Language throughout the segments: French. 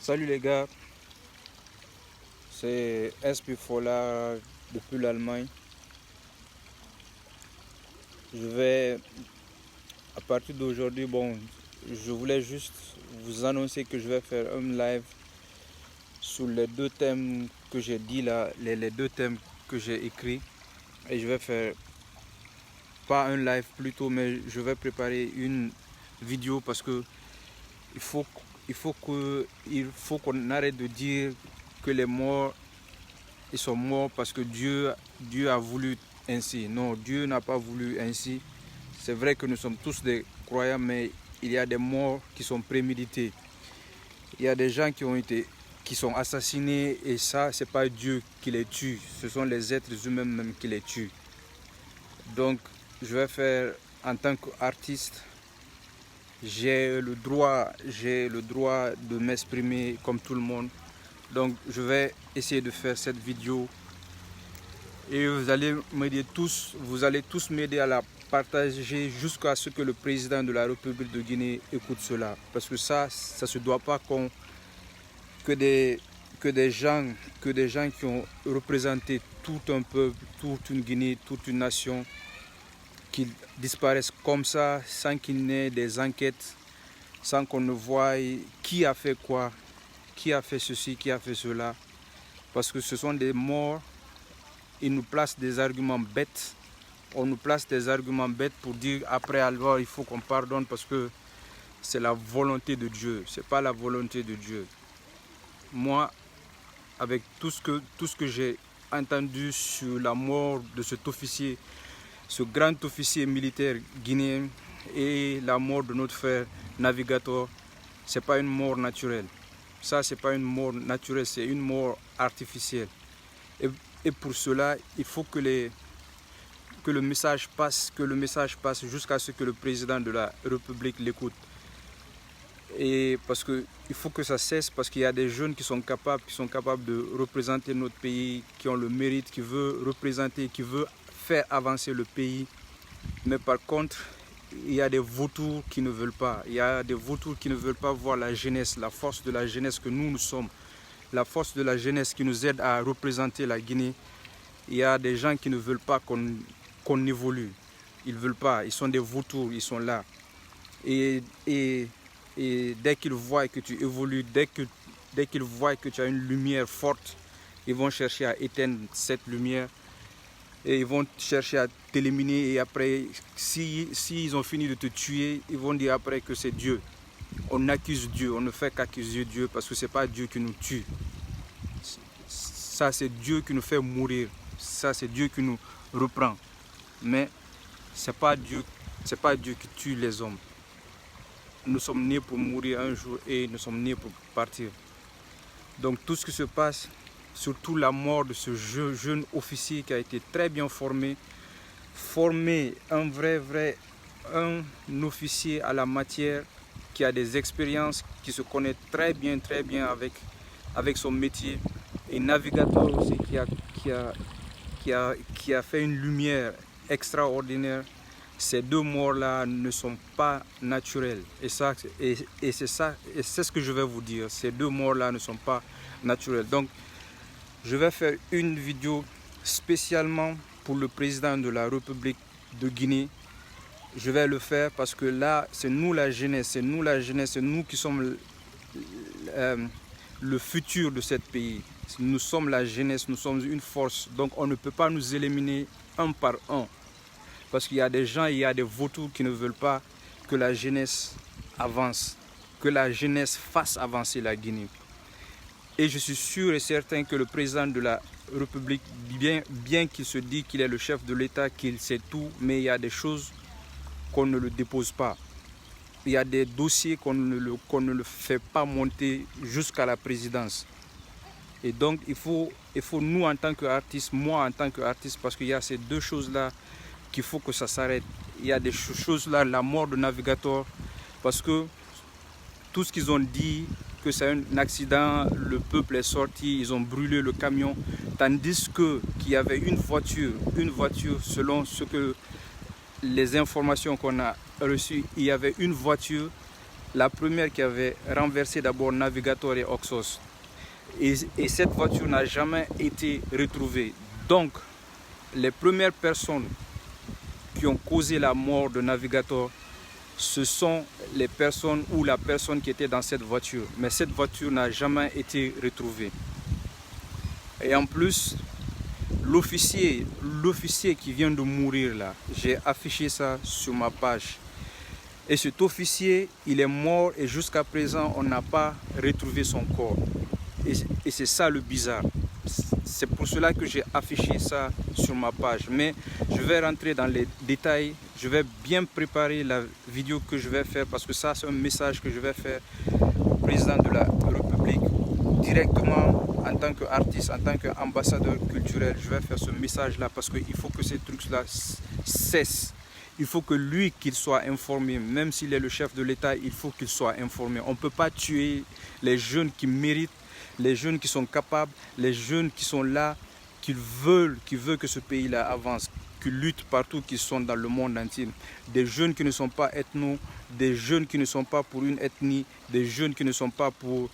Salut les gars, c'est SP Fola depuis l'Allemagne. Je vais, à partir d'aujourd'hui, je voulais juste vous annoncer que je vais faire un live sur les deux thèmes que j'ai dit là, les deux thèmes que j'ai écrits. Et je vais faire, pas un live plutôt, mais je vais préparer une vidéo parce que il faut qu'on arrête de dire que les morts ils sont morts parce que Dieu a voulu ainsi. Non, Dieu n'a pas voulu ainsi. C'est vrai que nous sommes tous des croyants, mais il y a des morts qui sont prémédités. Il y a des gens qui sont assassinés et ça, c'est pas Dieu qui les tue. Ce sont les êtres humains même qui les tuent. Donc, je vais faire en tant qu'artiste. J'ai le droit de m'exprimer comme tout le monde. Donc je vais essayer de faire cette vidéo et vous allez tous m'aider à la partager jusqu'à ce que le président de la République de Guinée écoute cela. Parce que ça se doit pas que des gens qui ont représenté tout un peuple, toute une Guinée, toute une nation, qu'ils disparaissent comme ça sans qu'il n'y ait des enquêtes, sans qu'on ne voie qui a fait quoi, qui a fait ceci, qui a fait cela. Parce que ce sont des morts, ils nous placent des arguments bêtes. On nous place des arguments bêtes pour dire après alors il faut qu'on pardonne parce que c'est la volonté de Dieu. C'est pas la volonté de Dieu. Moi, avec tout ce que j'ai entendu sur la mort de cet officier, ce grand officier militaire guinéen et la mort de notre frère Navigator, c'est pas une mort naturelle. Ça, c'est pas une mort naturelle, c'est une mort artificielle. Et pour cela, il faut que le message passe, jusqu'à ce que le président de la République l'écoute. Et parce que il faut que ça cesse, parce qu'il y a des jeunes qui sont capables de représenter notre pays, qui ont le mérite, qui veulent représenter, qui veulent faire avancer le pays. Mais par contre, il y a des vautours qui ne veulent pas. Il y a des vautours qui ne veulent pas voir la jeunesse, la force de la jeunesse que nous sommes. La force de la jeunesse qui nous aide à représenter la Guinée. Il y a des gens qui ne veulent pas qu'on évolue. Ils ne veulent pas. Ils sont des vautours, ils sont là. Et dès qu'ils voient que tu évolues, dès qu'ils voient que tu as une lumière forte, ils vont chercher à éteindre cette lumière. Et ils vont chercher à t'éliminer et après, si ont fini de te tuer, ils vont dire après que c'est Dieu. On accuse Dieu, on ne fait qu'accuser Dieu parce que ce n'est pas Dieu qui nous tue. Ça, c'est Dieu qui nous fait mourir. Ça, c'est Dieu qui nous reprend. Mais ce n'est pas Dieu qui tue les hommes. Nous sommes nés pour mourir un jour et nous sommes nés pour partir. Donc tout ce qui se passe, surtout la mort de ce jeune officier qui a été très bien formé, un officier à la matière, qui a des expériences, qui se connaît très bien avec son métier, et Navigator aussi qui a fait une lumière extraordinaire. Ces deux morts-là ne sont pas naturelles. Et c'est ce que je vais vous dire. Ces deux morts-là ne sont pas naturelles. Donc, je vais faire une vidéo spécialement pour le président de la République de Guinée. Je vais le faire parce que là, c'est nous la jeunesse, c'est nous qui sommes le futur de ce pays. Nous sommes la jeunesse, nous sommes une force. Donc, on ne peut pas nous éliminer un par un. Parce qu'il y a des gens, il y a des vautours qui ne veulent pas que la jeunesse avance, que la jeunesse fasse avancer la Guinée. Et je suis sûr et certain que le président de la République, bien qu'il se dise qu'il est le chef de l'État, qu'il sait tout, mais il y a des choses qu'on ne le dépose pas. Il y a des dossiers qu'on ne le fait pas monter jusqu'à la présidence. Et donc, il faut nous en tant qu'artistes, moi en tant qu'artiste, parce qu'il y a ces deux choses-là qu'il faut que ça s'arrête. Il y a des choses là, la mort de Navigator, parce que tout ce qu'ils ont dit, que c'est un accident, le peuple est sorti, ils ont brûlé le camion, tandis qu'il y avait une voiture, selon les informations qu'on a reçues, il y avait une voiture, la première qui avait renversé d'abord Navigator et Oxos. Et cette voiture n'a jamais été retrouvée. Donc, les premières personnes qui ont causé la mort de Navigator, ce sont les personnes ou la personne qui était dans cette voiture. Mais cette voiture n'a jamais été retrouvée. Et en plus, l'officier qui vient de mourir là, j'ai affiché ça sur ma page. Et cet officier, il est mort et jusqu'à présent, on n'a pas retrouvé son corps. Et c'est ça le bizarre. C'est pour cela que j'ai affiché ça sur ma page. Mais je vais rentrer dans les détails. Je vais bien préparer la vidéo que je vais faire parce que ça, c'est un message que je vais faire au président de la République directement en tant qu'artiste, en tant qu'ambassadeur culturel. Je vais faire ce message-là parce qu'il faut que ces trucs-là cessent. Il faut que lui, qu'il soit informé, même s'il est le chef de l'État, il faut qu'il soit informé. On ne peut pas tuer les jeunes qui méritent, les jeunes qui sont capables, les jeunes qui sont là, qui veulent que ce pays-là avance, qui luttent partout, qui sont dans le monde entier. Des jeunes qui ne sont pas ethnos, des jeunes qui ne sont pas pour une ethnie, des jeunes qui ne sont pas pour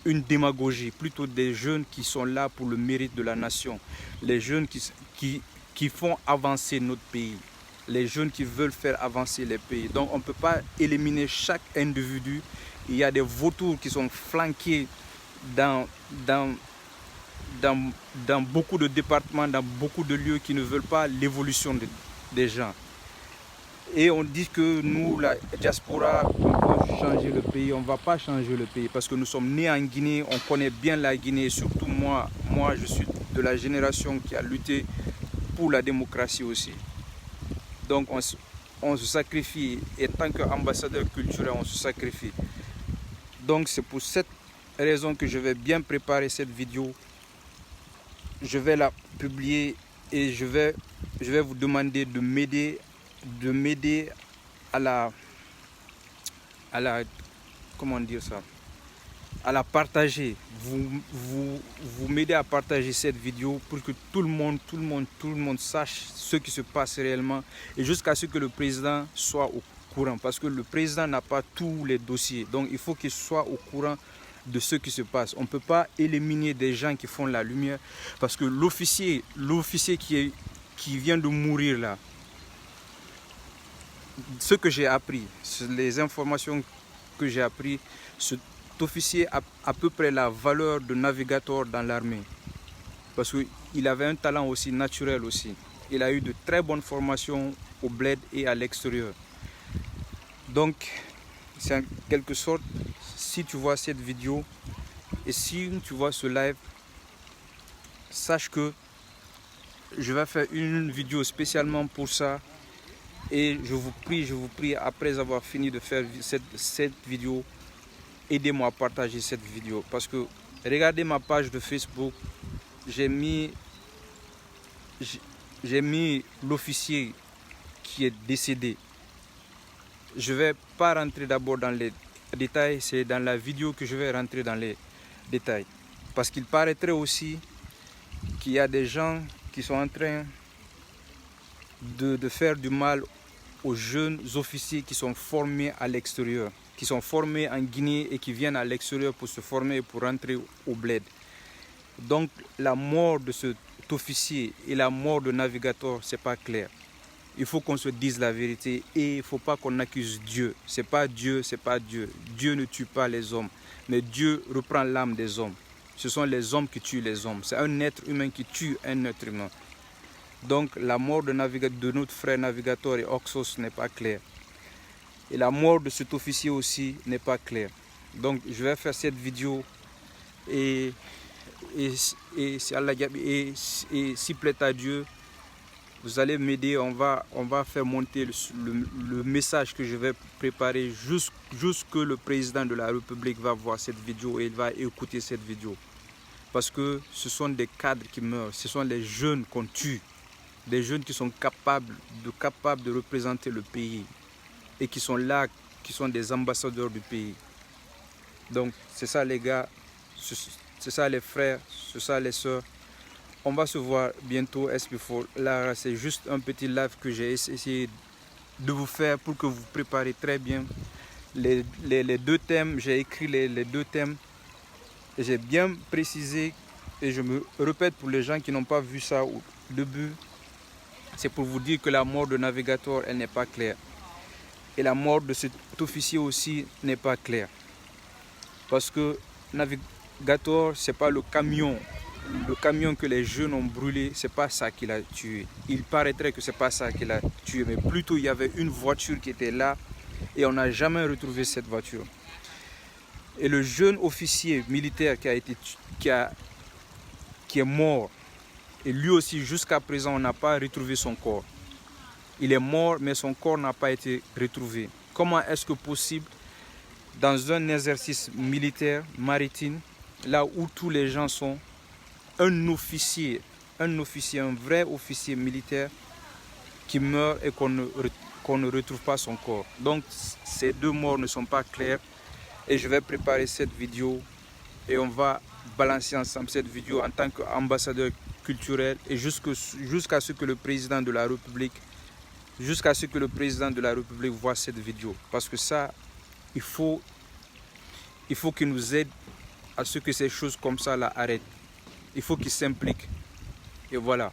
une démagogie, plutôt des jeunes qui sont là pour le mérite de la nation, les jeunes qui font avancer notre pays. Les jeunes qui veulent faire avancer les pays. Donc on ne peut pas éliminer chaque individu. Il y a des vautours qui sont flanqués dans beaucoup de départements, dans beaucoup de lieux qui ne veulent pas l'évolution des gens. Et on dit que nous, la diaspora, on peut changer le pays. On ne va pas changer le pays parce que nous sommes nés en Guinée, on connaît bien la Guinée. Surtout moi, je suis de la génération qui a lutté pour la démocratie aussi. Donc on se sacrifie et tant qu'ambassadeur culturel, on se sacrifie. Donc c'est pour cette raison que je vais bien préparer cette vidéo. Je vais la publier et je vais vous demander de m'aider à la comment dire ça, à la partager. Vous m'aidez à partager cette vidéo pour que tout le monde sache ce qui se passe réellement et jusqu'à ce que le président soit au courant parce que le président n'a pas tous les dossiers. Donc il faut qu'il soit au courant de ce qui se passe. On ne peut pas éliminer des gens qui font la lumière parce que l'officier qui vient de mourir là, ce que j'ai appris, les informations que j'ai appris, cet officier a à peu près la valeur de Navigator dans l'armée. Parce qu'il avait un talent aussi naturel aussi. Il a eu de très bonnes formations au bled et à l'extérieur. Donc, c'est en quelque sorte, si tu vois cette vidéo et si tu vois ce live, sache que je vais faire une vidéo spécialement pour ça. Et je vous prie, après avoir fini de faire cette vidéo, aidez-moi à partager cette vidéo. Parce que regardez ma page de Facebook, j'ai mis l'officier qui est décédé. Je ne vais pas rentrer d'abord dans les détails, c'est dans la vidéo que je vais rentrer dans les détails. Parce qu'il paraîtrait aussi qu'il y a des gens qui sont en train de faire du mal aux jeunes officiers qui sont formés à l'extérieur, qui sont formés en Guinée et qui viennent à l'extérieur pour se former et pour rentrer au bled. Donc la mort de cet officier et la mort de Navigator, c'est pas clair. Il faut qu'on se dise la vérité et il ne faut pas qu'on accuse Dieu. C'est pas Dieu, c'est pas Dieu. Dieu ne tue pas les hommes, mais Dieu reprend l'âme des hommes. Ce sont les hommes qui tuent les hommes. C'est un être humain qui tue un être humain. Donc la mort de notre frère Navigator et Oxos n'est pas claire. Et la mort de cet officier aussi n'est pas claire. Donc je vais faire cette vidéo et s'il plaît à Dieu, vous allez m'aider. On va faire monter le message que je vais préparer jusque le président de la République va voir cette vidéo et il va écouter cette vidéo. Parce que ce sont des cadres qui meurent, ce sont les jeunes qu'on tue. Des jeunes qui sont capables de représenter le pays et qui sont là, qui sont des ambassadeurs du pays. Donc c'est ça les gars, c'est ça les frères, c'est ça les sœurs. On va se voir bientôt, SP4. Là c'est juste un petit live que j'ai essayé de vous faire pour que vous préparez très bien les deux thèmes, j'ai écrit les deux thèmes. Et j'ai bien précisé, et je me répète pour les gens qui n'ont pas vu ça au début, c'est pour vous dire que la mort de Navigator, elle n'est pas claire. Et la mort de cet officier aussi n'est pas claire. Parce que Navigator, ce n'est pas le camion que les jeunes ont brûlé, c'est pas ça qui l'a tué. Il paraîtrait que c'est pas ça qui l'a tué, mais plutôt il y avait une voiture qui était là et on n'a jamais retrouvé cette voiture. Et le jeune officier militaire qui est mort, et lui aussi jusqu'à présent on n'a pas retrouvé son corps. Il est mort mais son corps n'a pas été retrouvé. Comment est-ce que possible dans un exercice militaire maritime, là où tous les gens sont, un officier, un vrai officier militaire qui meurt et qu'on ne retrouve pas son corps. Donc ces deux morts ne sont pas clairs et je vais préparer cette vidéo et on va balancer ensemble cette vidéo en tant qu'ambassadeur culturel et jusqu'à ce que le président de la République voit cette vidéo. Parce que ça, il faut qu'il nous aide à ce que ces choses comme ça là arrêtent. Il faut qu'il s'implique. Et voilà.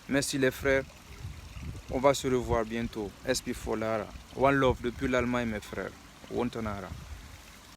Merci les frères. On va se revoir bientôt. SP for Lara. One love depuis l'Allemagne mes frères. Wontonara.